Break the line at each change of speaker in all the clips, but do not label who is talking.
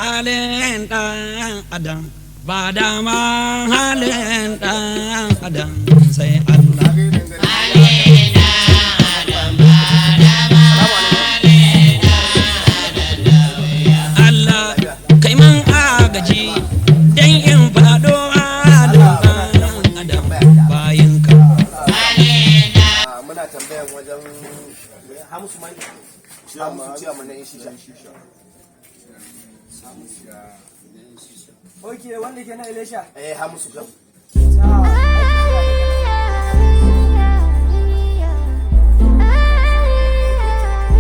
halin ɗan adam ba dama halin ɗan adam sai Allah. Allah kai man agaji dan in faɗo halin ɗan adam bayinka.
Muna tambayan wajen Hamisu mai ciya mana yin shisha.
Ok, wanda ke na Elisha?
Hamisu kan.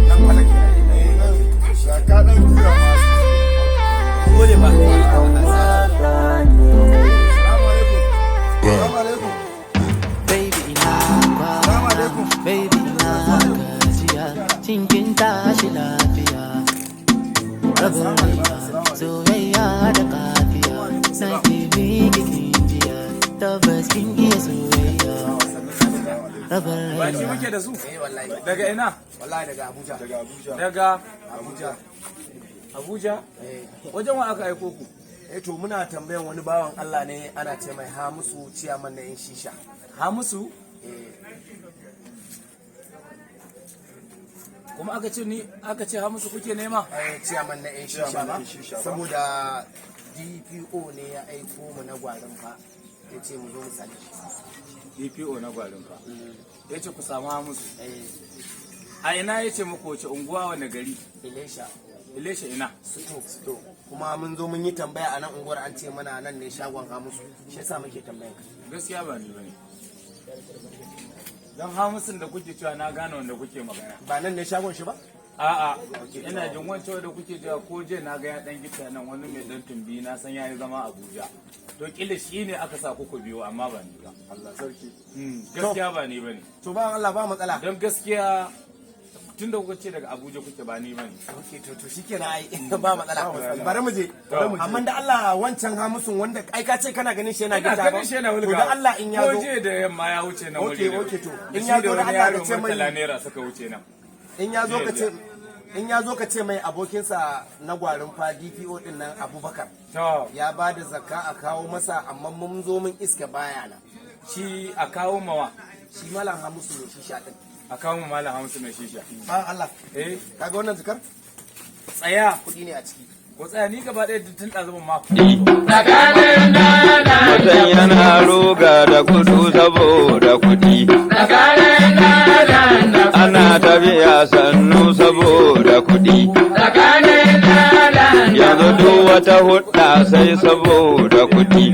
Nan kwala ke shaka ɗan tura masu. Gode ba. Salamu alaikum.
Baby ina kwana, baby ina gajiya, cikin tashi lafiya. Rabin raina, soyayya da kafiya, na ke miki jiya, tabbas kin iya soyayya. Rabin
Ba shi
raina.
muke da su?
Wallahi.
Daga ina?
Wallahi daga Abuja.
Daga
Abuja.
Abuja? Wajen wa aka aiko ku?
To muna tambayan wani bawan Allah ne ana ce mai Hamisu ciyaman na yin shisha.
Hamisu? Kuma aka ce Hamisu kuke nema?
Ciyaman na yin shisha ba. Saboda DPO ne ya aiko mu na gwarin fa. Ya ce mu zo mu sani.
DPO na gwarin fa. Ya ce ku samu Hamisu. A ina ya ce muku wace unguwa wani gari?
Ilesha.
Ilesha ina?
Sito. Kuma mun zo mun yi tambaya a nan unguwar an ce mana nan ne shagon Hamisu. Shi yasa muke tambayan ka.
Gaskiya ba ni bane. Don Hamisun da kuke cewa na gane wanda kuke magana.
Ba nan ne shagon shi ba?
A'a, ina jin wancan da kuke cewa ko je na ga ya dan gita nan wani mai dan tumbi na san yayi zama Abuja. To kila shi ne aka sa kuku biyo amma ba ni ba.
Allah sarki.
Gaskiya ba ni bane.
To ba Allah ba matsala.
Don gaskiya tunda kuka ce daga Abuja kuke ba ni bane.
Okay to shikenan ai ba matsala. Bari mu je. Amma da Allah wancan Hamisun wanda ai ka ce kana ganin shi yana
Ina
gita ba.
ganin shi yana wulga.
To da Allah in ya zo.
Ko je da yamma ya wuce nan wuri.
Okay to. In ya zo da Allah ka ce mai
naira suka wuce nan.
in ya zo ka ce mai abokinsa na gwarin fa DPO din nan Abubakar
To,
ya ba da zakka a kawo masa amma mun zo mun iska baya na
shi a kawo mawa.
shi malam Hamisu ne shi sha din
A kawo mu malam Hamisu mai shisha.
ba Allah kaga wannan zakar
Tsaya.
kudi ne a ciki
Ko tsaya ni gaba ɗaya tun ɗazumin ma.
Mutum yana roga da kudu saboda kudi. Ana tafiya sannu saboda kudi. Yanzu duk wata hudda sai saboda kudi.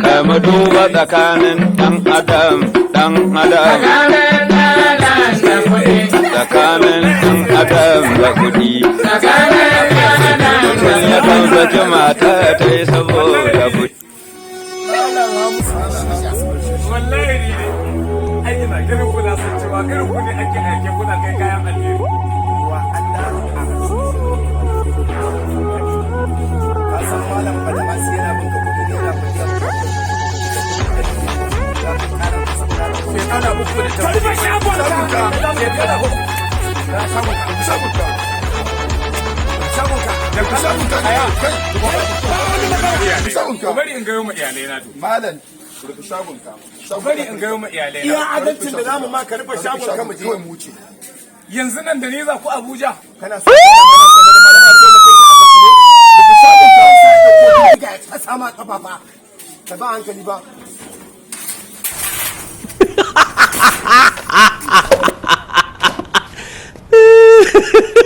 Kai mu duba tsakanin ɗan adam. Tsakanin ɗan adam da kudi. Mutum ya ɗauki mata ta yi saboda kudi.
Wallahi ni ne. Ai ina ganin kuna sun cewa irin ku ne ake aike kuna kai kayan alheri.
wa Allah ka san malam ba da masu yana bin ka kudi ne yana bin ka
Ana muku da tabbata. Ku bari in gayo ma iyalai na to.
Malam, rufe shagonka.
Ku bari in gayo ma iyalai
iya
na.
adalcin da zamu ma ka rufe shagon ka mu je
Kawai mu wuce.
Yanzu nan da ni za ku Abuja.
kana so da malama so mu kai ka a gare rufe shagon ka sai ka ko ka ta sama kafafa ka ba hankali ba